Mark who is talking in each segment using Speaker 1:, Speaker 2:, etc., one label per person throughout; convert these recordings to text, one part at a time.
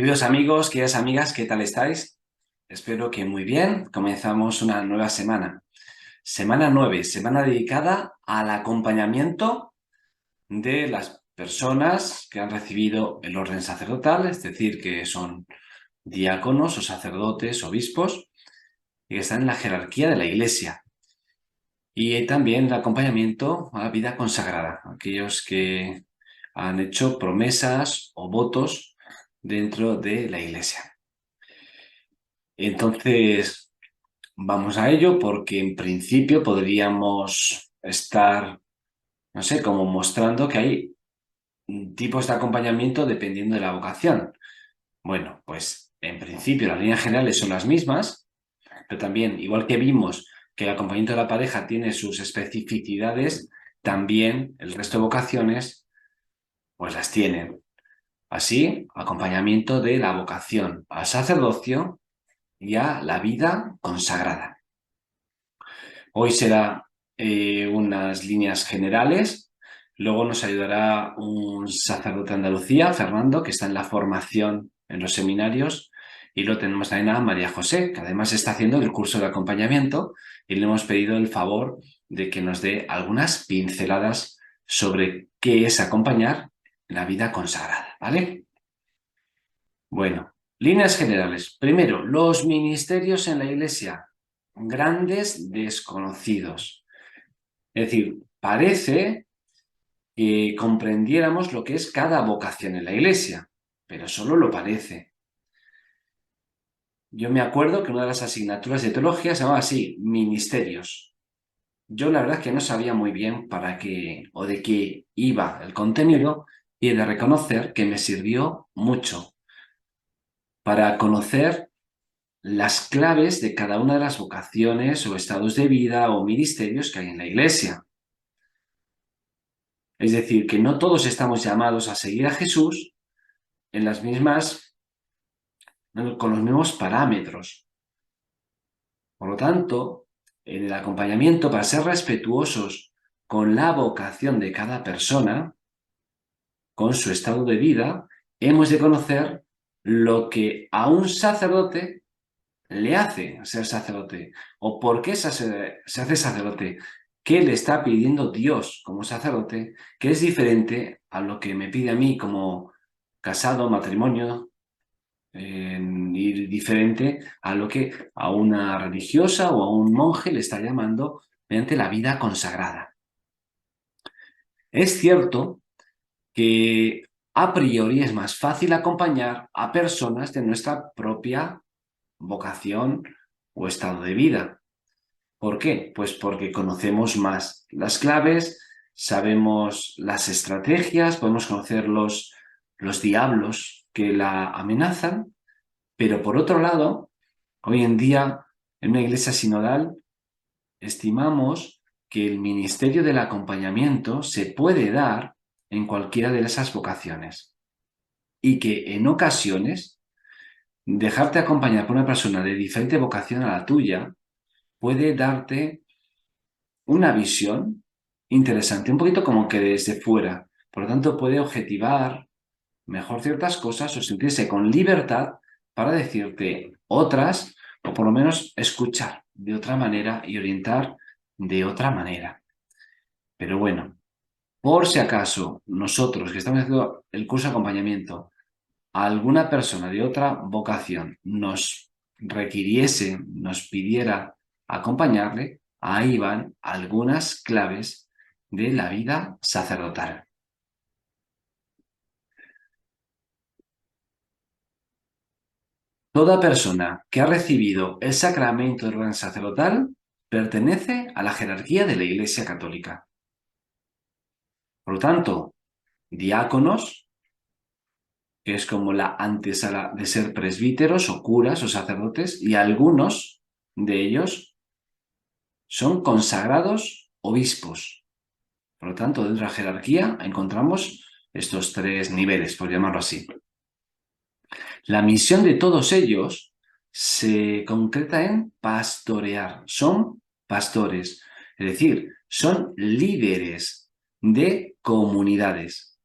Speaker 1: Queridos amigos, queridas amigas, ¿qué tal estáis? Espero que muy bien. Comenzamos una nueva semana. Semana 9, semana dedicada al acompañamiento de las personas que han recibido el orden sacerdotal, es decir, que son diáconos o sacerdotes, obispos, y que están en la jerarquía de la Iglesia. Y también el acompañamiento a la vida consagrada, aquellos que han hecho promesas o votos dentro de la Iglesia. Entonces, vamos a ello porque en principio podríamos estar, no sé, como mostrando que hay tipos de acompañamiento dependiendo de la vocación. Bueno, pues en principio las líneas generales son las mismas, pero también, igual que vimos que el acompañamiento de la pareja tiene sus especificidades, también el resto de vocaciones pues las tienen. Así, acompañamiento de la vocación al sacerdocio y a la vida consagrada. Hoy será unas líneas generales, luego nos ayudará un sacerdote de Andalucía, Fernando, que está en la formación en los seminarios, y lo tenemos también a María José, que además está haciendo el curso de acompañamiento, y le hemos pedido el favor de que nos dé algunas pinceladas sobre qué es acompañar la vida consagrada, ¿vale? Bueno, líneas generales. Primero, los ministerios en la Iglesia, grandes desconocidos. Es decir, parece que comprendiéramos lo que es cada vocación en la Iglesia, pero solo lo parece. Yo me acuerdo que una de las asignaturas de teología se llamaba así, ministerios. Yo la verdad es que no sabía muy bien para qué o de qué iba el contenido y he de reconocer que me sirvió mucho para conocer las claves de cada una de las vocaciones o estados de vida o ministerios que hay en la Iglesia. Es decir, que no todos estamos llamados a seguir a Jesús en las mismas, con los mismos parámetros. Por lo tanto, en el acompañamiento, para ser respetuosos con la vocación de cada persona, con su estado de vida, hemos de conocer lo que a un sacerdote le hace ser sacerdote o por qué se hace sacerdote, qué le está pidiendo Dios como sacerdote, que es diferente a lo que me pide a mí como casado, matrimonio, y diferente a lo que a una religiosa o a un monje le está llamando mediante la vida consagrada. Es cierto que a priori es más fácil acompañar a personas de nuestra propia vocación o estado de vida. ¿Por qué? Pues porque conocemos más las claves, sabemos las estrategias, podemos conocer los diablos que la amenazan, pero por otro lado, hoy en día en una iglesia sinodal estimamos que el ministerio del acompañamiento se puede dar en cualquiera de esas vocaciones y que en ocasiones dejarte acompañar por una persona de diferente vocación a la tuya puede darte una visión interesante, un poquito como que desde fuera. Por lo tanto, puede objetivar mejor ciertas cosas o sentirse con libertad para decirte otras, o por lo menos escuchar de otra manera y orientar de otra manera. Pero bueno, por si acaso nosotros que estamos haciendo el curso de acompañamiento, alguna persona de otra vocación nos requiriese, nos pidiera acompañarle, ahí van algunas claves de la vida sacerdotal. Toda persona que ha recibido el sacramento del orden sacerdotal pertenece a la jerarquía de la Iglesia Católica. Por lo tanto, diáconos, que es como la antesala de ser presbíteros o curas o sacerdotes, y algunos de ellos son consagrados obispos. Por lo tanto, dentro de la jerarquía encontramos estos tres niveles, por llamarlo así. La misión de todos ellos se concreta en pastorear. Son pastores, es decir, son líderes de comunidades.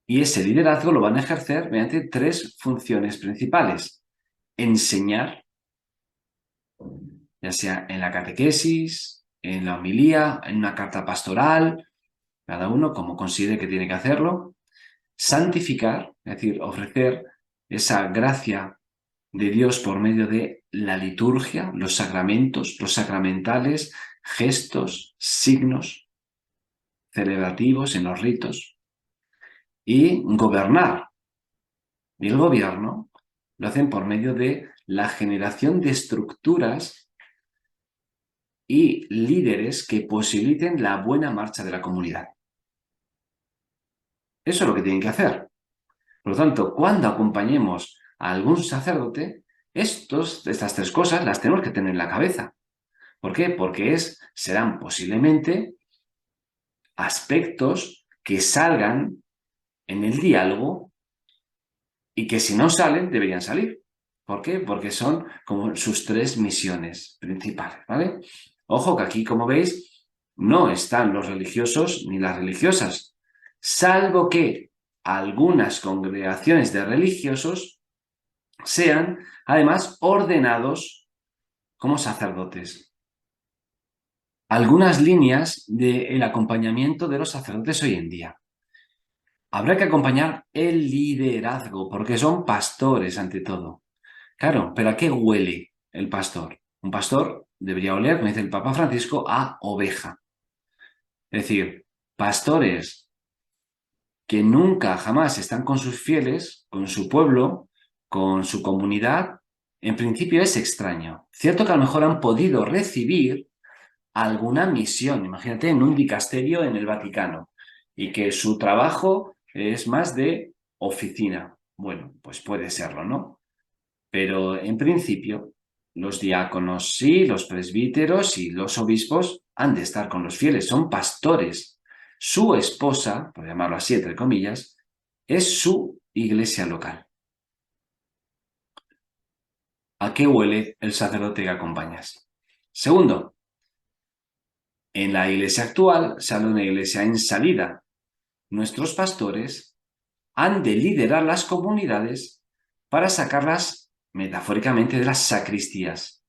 Speaker 1: Y ese liderazgo lo van a ejercer mediante tres funciones principales. Enseñar, ya sea en la catequesis, en la homilía, en una carta pastoral, cada uno como considere que tiene que hacerlo. Santificar, es decir, ofrecer esa gracia de Dios por medio de la liturgia, los sacramentos, los sacramentales, gestos, signos celebrativos en los ritos. Y gobernar. Y el gobierno lo hacen por medio de la generación de estructuras y líderes que posibiliten la buena marcha de la comunidad. Eso es lo que tienen que hacer. Por lo tanto, cuando acompañemos a algún sacerdote, estas tres cosas las tenemos que tener en la cabeza. ¿Por qué? Porque serán posiblemente aspectos que salgan en el diálogo y que si no salen, deberían salir. ¿Por qué? Porque son como sus tres misiones principales, ¿vale? Ojo que aquí, como veis, no están los religiosos ni las religiosas, salvo que algunas congregaciones de religiosos sean, además, ordenados como sacerdotes. Algunas líneas del acompañamiento de los sacerdotes hoy en día. Habrá que acompañar el liderazgo, porque son pastores ante todo. Claro, pero ¿a qué huele el pastor? Un pastor debería oler, como dice el Papa Francisco, a oveja. Es decir, pastores que nunca, jamás están con sus fieles, con su pueblo, con su comunidad, en principio es extraño. Cierto que a lo mejor han podido recibir alguna misión, imagínate, en un dicasterio en el Vaticano, y que su trabajo es más de oficina. Bueno, pues puede serlo, ¿no? Pero en principio, los diáconos sí, los presbíteros y los obispos han de estar con los fieles, son pastores. Su esposa, por llamarlo así, entre comillas, es su iglesia local. ¿A qué huele el sacerdote que acompañas? Segundo, en la iglesia actual se habla de una iglesia en salida. Nuestros pastores han de liderar las comunidades para sacarlas metafóricamente de las sacristías.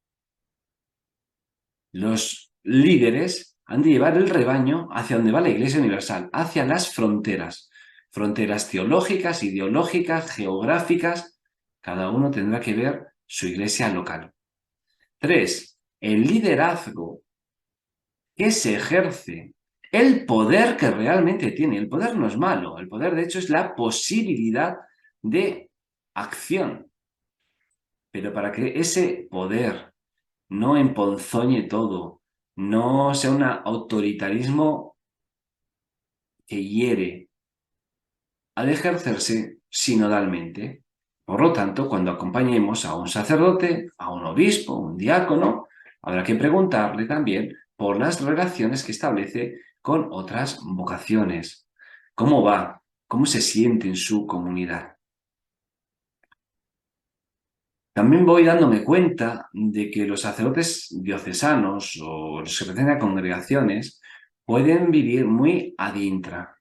Speaker 1: Los líderes han de llevar el rebaño hacia donde va la Iglesia Universal, hacia las fronteras. Fronteras teológicas, ideológicas, geográficas. Cada uno tendrá que ver su iglesia local. 3. El liderazgo que se ejerce, el poder que realmente tiene. El poder no es malo, el poder de hecho es la posibilidad de acción. Pero para que ese poder no emponzoñe todo, no sea un autoritarismo que hiere, ha de ejercerse sinodalmente. Por lo tanto, cuando acompañemos a un sacerdote, a un obispo, un diácono, habrá que preguntarle también por las relaciones que establece con otras vocaciones. ¿Cómo va? ¿Cómo se siente en su comunidad? También voy dándome cuenta de que los sacerdotes diocesanos o los que pertenecen a congregaciones pueden vivir muy ad intra.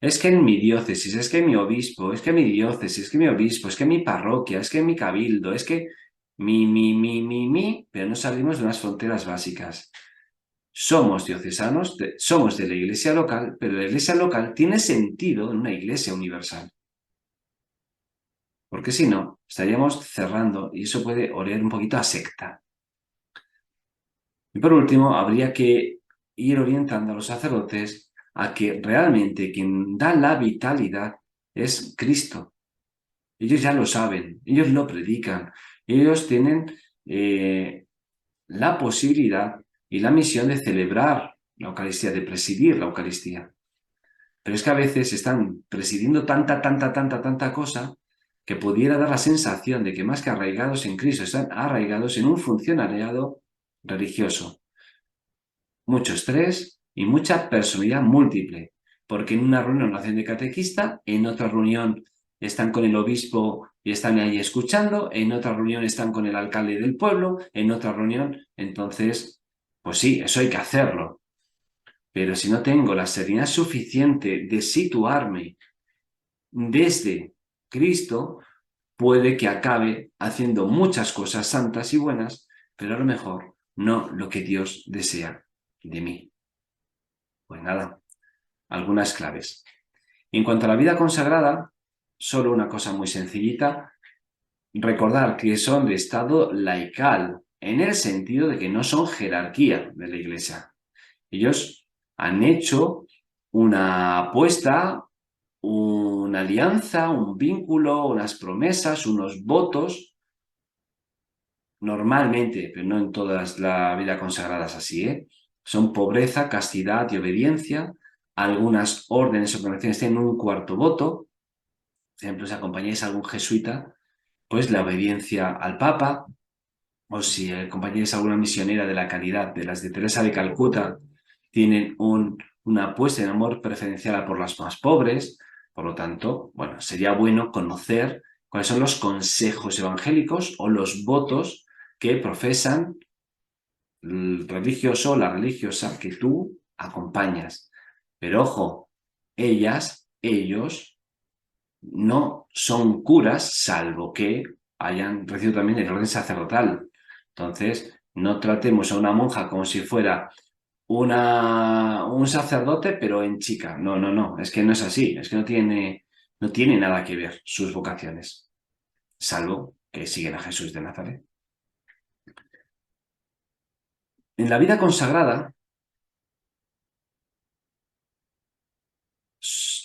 Speaker 1: Es que en mi diócesis, es que mi obispo, es que mi diócesis, es que mi obispo, es que mi parroquia, es que mi cabildo, es que pero no salimos de unas fronteras básicas. Somos diocesanos, somos de la iglesia local, pero la iglesia local tiene sentido en una iglesia universal. Porque si no, estaríamos cerrando y eso puede oler un poquito a secta. Y por último, habría que ir orientando a los sacerdotes a que realmente quien da la vitalidad es Cristo. Ellos ya lo saben, ellos lo predican, ellos tienen la posibilidad y la misión de celebrar la Eucaristía, de presidir la Eucaristía. Pero es que a veces están presidiendo tanta cosa que pudiera dar la sensación de que más que arraigados en Cristo, están arraigados en un funcionariado religioso. Mucho estrés y mucha personalidad múltiple, porque en una reunión lo hacen de catequista, en otra reunión están con el obispo y están ahí escuchando, en otra reunión están con el alcalde del pueblo, en otra reunión, entonces, pues sí, eso hay que hacerlo. Pero si no tengo la serenidad suficiente de situarme desde Cristo, puede que acabe haciendo muchas cosas santas y buenas, pero a lo mejor no lo que Dios desea de mí. Pues nada, algunas claves. En cuanto a la vida consagrada, solo una cosa muy sencillita, recordar que son de estado laical, en el sentido de que no son jerarquía de la Iglesia. Ellos han hecho una apuesta, una alianza, un vínculo, unas promesas, unos votos, normalmente, pero no en todas la vida consagrada es así, ¿eh? Son pobreza, castidad y obediencia. Algunas órdenes o congregaciones tienen un cuarto voto. Por ejemplo, si acompañáis a algún jesuita, pues la obediencia al Papa, o si acompañáis a alguna misionera de la caridad, de las de Teresa de Calcuta, tienen una apuesta en amor preferencial a por las más pobres. Por lo tanto, bueno, sería bueno conocer cuáles son los consejos evangélicos o los votos que profesan el religioso o la religiosa que tú acompañas. Pero ojo, ellos no son curas, salvo que hayan recibido también el orden sacerdotal. Entonces, no tratemos a una monja como si fuera un sacerdote, pero en chica. No, no, no, es que no es así, es que no tiene nada que ver sus vocaciones, salvo que siguen a Jesús de Nazaret. En la vida consagrada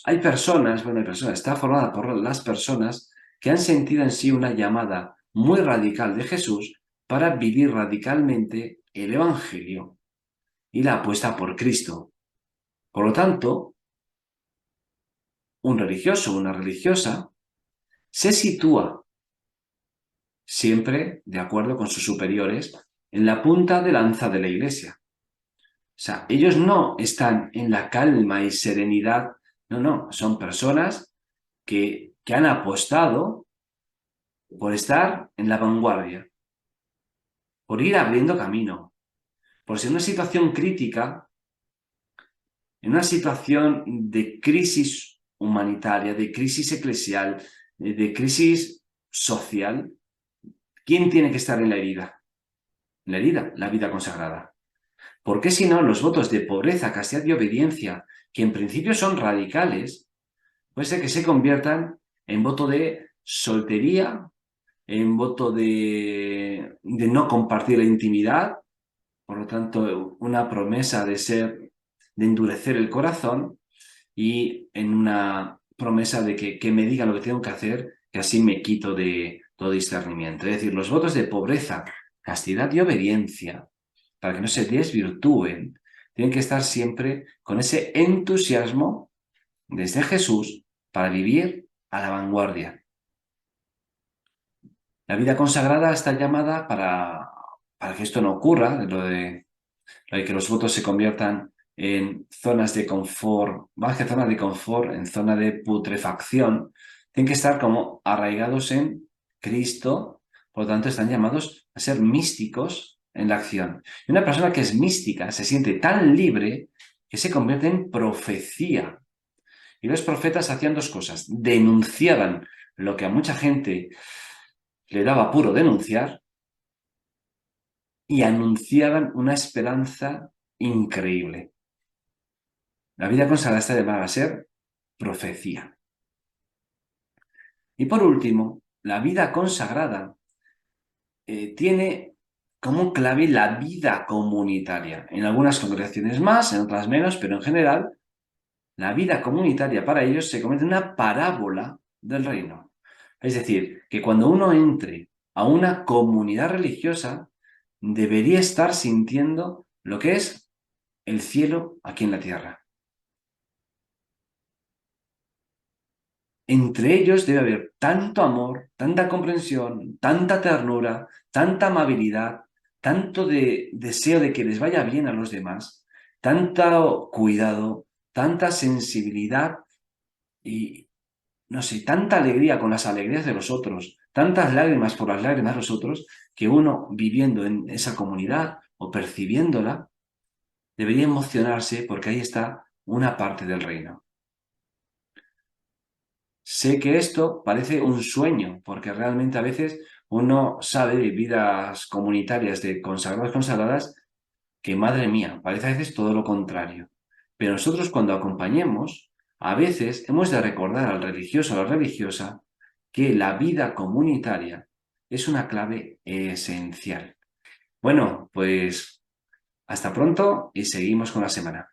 Speaker 1: está formada por las personas que han sentido en sí una llamada muy radical de Jesús para vivir radicalmente el Evangelio y la apuesta por Cristo. Por lo tanto, un religioso o una religiosa se sitúa siempre, de acuerdo con sus superiores, en la punta de lanza de la Iglesia. O sea, ellos no están en la calma y serenidad, no, son personas que han apostado por estar en la vanguardia, por ir abriendo camino, por si en una situación crítica, en una situación de crisis humanitaria, de crisis eclesial, de crisis social, ¿quién tiene que estar en la herida? En la herida, la vida consagrada. Porque si no, los votos de pobreza, castidad y obediencia, que en principio son radicales, puede ser que se conviertan en voto de soltería, en voto de no compartir la intimidad, por lo tanto, una promesa de endurecer el corazón y en una promesa de que me diga lo que tengo que hacer, que así me quito de todo discernimiento. Es decir, los votos de pobreza, castidad y obediencia, para que no se desvirtúen, tienen que estar siempre con ese entusiasmo desde Jesús para vivir a la vanguardia. La vida consagrada está llamada para que esto no ocurra, lo de que los votos se conviertan en zonas de confort, más que zonas de confort, en zona de putrefacción, tienen que estar como arraigados en Cristo, por lo tanto están llamados a ser místicos en la acción. Y una persona que es mística se siente tan libre que se convierte en profecía. Y los profetas hacían dos cosas, denunciaban lo que a mucha gente le daba apuro denunciar y anunciaban una esperanza increíble. La vida consagrada está llamada a ser profecía. Y por último, la vida consagrada tiene como clave la vida comunitaria. En algunas congregaciones más, en otras menos, pero en general, la vida comunitaria para ellos se convierte en una parábola del reino. Es decir, que cuando uno entre a una comunidad religiosa, debería estar sintiendo lo que es el cielo aquí en la tierra. Entre ellos debe haber tanto amor, tanta comprensión, tanta ternura, tanta amabilidad, tanto deseo de que les vaya bien a los demás, tanto cuidado, tanta sensibilidad y, no sé, tanta alegría con las alegrías de los otros, tantas lágrimas por las lágrimas de los otros, que uno viviendo en esa comunidad o percibiéndola, debería emocionarse porque ahí está una parte del reino. Sé que esto parece un sueño, porque realmente a veces uno sabe de vidas comunitarias de consagrados, consagradas, que madre mía, parece a veces todo lo contrario. Pero nosotros cuando acompañemos, a veces hemos de recordar al religioso o a la religiosa que la vida comunitaria es una clave esencial. Bueno, pues hasta pronto y seguimos con la semana.